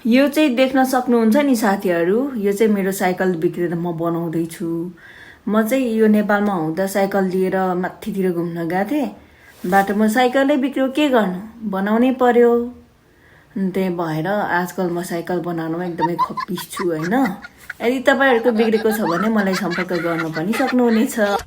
यो चाहिँ देख्न सक्नुहुन्छ नि साथीहरू, यो चाहिँ मेरो साइकल बिग्रेर म बनाउँदैछु। म चाहिँ यो नेपालमा हुँदा साइकल लिएर माथितिर घुम्न गएको थिएँ। बाटोमा साइकलै बिग्रियो, के गर्नु, बनाउनै पर्यो। त्यही भएर आजकल म साइकल बनाउनुमा एकदमै खप्पिस छु होइन। यदि तपाईँहरूको बिग्रेको छ भने मलाई सम्पर्क गर्न पनि सक्नुहुनेछ।